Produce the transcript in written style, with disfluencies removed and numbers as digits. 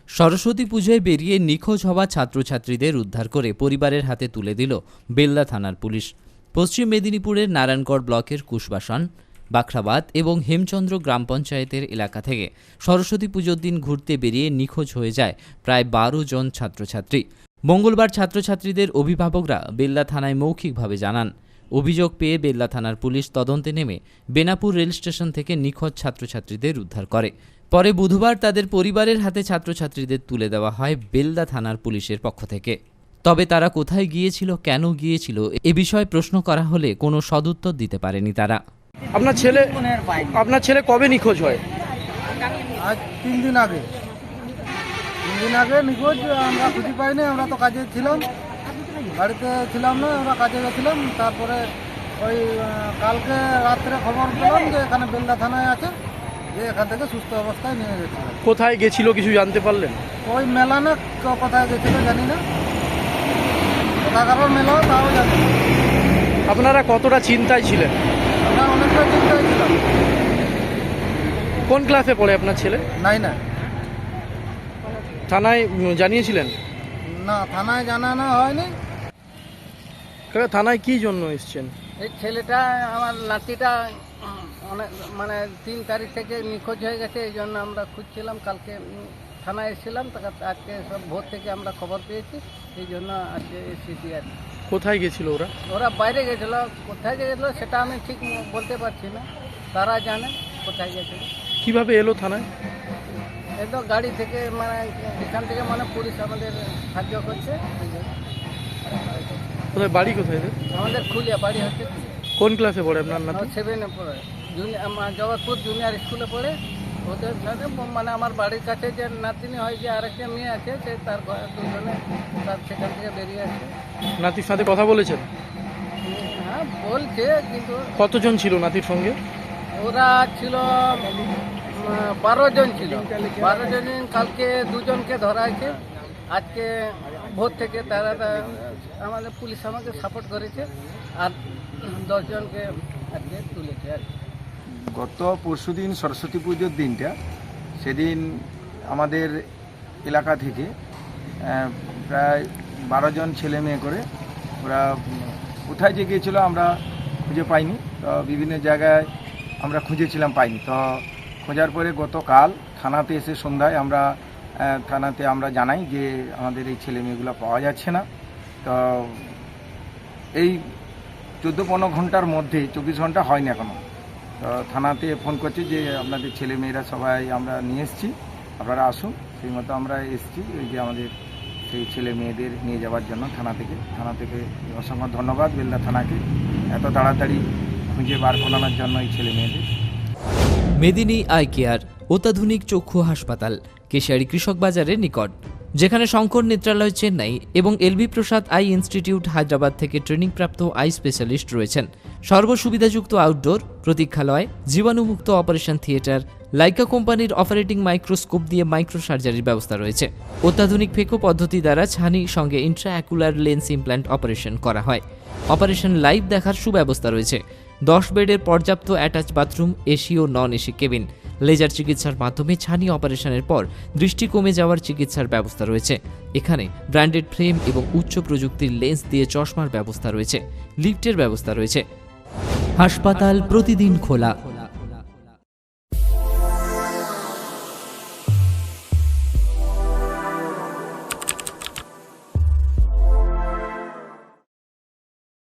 সরস্বতী পুজোয় বেরিয়ে নিখোঁজ হওয়া ছাত্রছাত্রীদের উদ্ধার করে পরিবারের হাতে তুলে দিল বেলদা থানার পুলিশ। পশ্চিম মেদিনীপুরের নারায়ণগড় ব্লকের কুশবাসন, বাখরাবাদ এবং হেমচন্দ্র গ্রাম পঞ্চায়েতের এলাকা থেকে সরস্বতী পুজোর দিন ঘুরতে বেরিয়ে নিখোঁজ হয়ে যায় প্রায় 12 জন ছাত্রছাত্রী। মঙ্গলবার ছাত্রছাত্রীদের অভিভাবকরা বেলদা থানায় মৌখিকভাবে জানান। অভিযোগ পেয়ে বেলদা থানার পুলিশ তদন্তে নেমে বেনাপুর রেল স্টেশন থেকে নিখোঁজ ছাত্রছাত্রীদের উদ্ধার করে। পরে বুধবার তাদের পরিবারের হাতে ছাত্রছাত্রীদের তুলে দেওয়া হয় বেলদা থানার পুলিশের পক্ষ থেকে। তবে তারা কোথায় গিয়েছিল, কেন গিয়েছিল এ বিষয়ে প্রশ্ন করা হলে কোনো সদুত্তর দিতে পারেনি তারা। আপনার ছেলে কবে নিখোঁজ হয়? আজ 3 দিন আগে নিখোঁজ। আমরা খুঁজে পাইনি, আমরা তো কাজে ছিলাম, বাড়িতে ছিলাম না, আমরা কাজে গেছিলাম। তারপরে ওই কালকে রাত্রে খবর পেলাম যে এখানে বেলদা থানায় আছে, যে এখান থেকে সুস্থ অবস্থায় নিয়ে গেছিল। কোথায় গেছিল কিছু জানতে পারলেন? ওই মেলা না কোথায় গেছিল জানি না, কোথাকার মেলা তাও জানি না। আপনারা কতটা চিন্তায় ছিলেন? আমরা অনেকটা চিন্তায় ছিলাম। কোন ক্লাসে পড়ে আপনার ছেলে? না থানায় জানিয়েছিলেন? না, থানায় জানানো হয়নি। থানায় কি জন্য এসেছেন? এই ছেলেটা, আমার নাতিটা অনেক 3 তারিখ থেকে নিখোঁজ হয়ে গেছে, এই জন্য আমরা খুঁজছিলাম। কালকে থানায় এসেছিলাম, আজকে সব ভোর থেকে আমরা খবর পেয়েছি, এই জন্য আজকে এসেছি। আর কোথায় গেছিল ওরা? ওরা বাইরে গেছিলো, কোথায় গেছিলো সেটা আমি ঠিক বলতে পারছি না, তারা জানে কোথায় গেছিলো। কিভাবে এলো থানায়? এই তো গাড়ি থেকে, এখান থেকে পুলিশ আমাদের সাহায্য করছে। কোথায় বাড়ি? কোথায়? আমাদের খুলিয়া বাড়ি হচ্ছে। কোন ক্লাসে পড়ে আপনার নাতি? 7-এ পড়ে, জগৎপুর জুনিয়র স্কুলে পড়ে। ওদের সাথে আমার বাড়ির কাছে যে নাতিনি হয়, যে আরেকটা মেয়ে আছে, সে তার দুজনে তার সেখান থেকে বেরিয়ে আসে। নাতির সাথে কথা বলেছেন? হ্যাঁ বলছে, কিন্তু কতজন ছিল নাতির সঙ্গে? ওরা ছিল 12 জন ছিল। 12 জন, কালকে 2 জনকে ধরা হয়েছে। আজকে ভোর থেকে তারা আমাদের পুলিশ আমাকে সাপোর্ট করেছে, আর 10 জনকে আজকে তুলেছে। আর গত পরশুদিন সরস্বতী পুজোর দিনটা, সেদিন আমাদের এলাকা থেকে প্রায় 12 জন ছেলে মেয়ে করে ওরা কোথায় যে গিয়েছিলো আমরা খুঁজে পাইনি। তো বিভিন্ন জায়গায় আমরা খুঁজেছিলাম, পাইনি। তো খোঁজার পরে গতকাল থানাতে এসে সন্ধ্যায় থানাতে আমরা জানাই যে আমাদের এই ছেলে মেয়েগুলো পাওয়া যাচ্ছে না। তো এই 14-15 ঘন্টার মধ্যে, 24 ঘন্টা হয়নি এখনও, তো থানাতে ফোন করছে যে আপনাদের ছেলে মেয়েরা সবাই আমরা নিয়ে এসেছি, আপনারা আসুন। সেই মতো আমরা এসেছি, ওই যে আমাদের সেই ছেলে মেয়েদের নিয়ে যাওয়ার জন্য থানা থেকে অসংখ্য ধন্যবাদ বেলদা থানাকে, এত তাড়াতাড়ি খুঁজে বার করানোর জন্য এই ছেলে মেয়েদের। মেদিনী আই কেয়ার অত্যাধুনিক চক্ষু হাসপাতাল, কেশিয়ারি কৃষক বাজারের নিকট, যেখানে শঙ্কর নেত্রালয় চেন্নাই এবং এলবি প্রসাদ আই ইনস্টিটিউট হায়দ্রাবাদ থেকে ট্রেনিংপ্রাপ্ত আই স্পেশালিস্ট রয়েছেন। সর্বসুবিধাযুক্ত আউটডোর, প্রতীক্ষালয়, জীবাণুমুক্ত অপারেশন থিয়েটার, লাইকা কোম্পানির অপারেটিং মাইক্রোস্কোপ দিয়ে মাইক্রো সার্জারির ব্যবস্থা রয়েছে। অত্যাধুনিক ফেকো পদ্ধতি দ্বারা ছানি সঙ্গে ইন্ট্রাঅ্যাকুলার লেন্স ইমপ্ল্যান্ট অপারেশন করা হয়। অপারেশন লাইভ দেখার সুব্যবস্থা রয়েছে। 10 বেডের পর্যাপ্ত অ্যাটাচ বাথরুম, এসি ও নন এসি কেবিন। লেজার চিকিৎসার মাধ্যমে ছানি অপারেশনের পর দৃষ্টি কমে যাওয়ার চিকিৎসার ব্যবস্থা রয়েছে। এখানে ব্র্যান্ডেড ফ্রেম এবং উচ্চ প্রযুক্তির লেন্স দিয়ে চশমার ব্যবস্থা রয়েছে। লিফটের ব্যবস্থা রয়েছে। হাসপাতাল প্রতিদিন খোলা।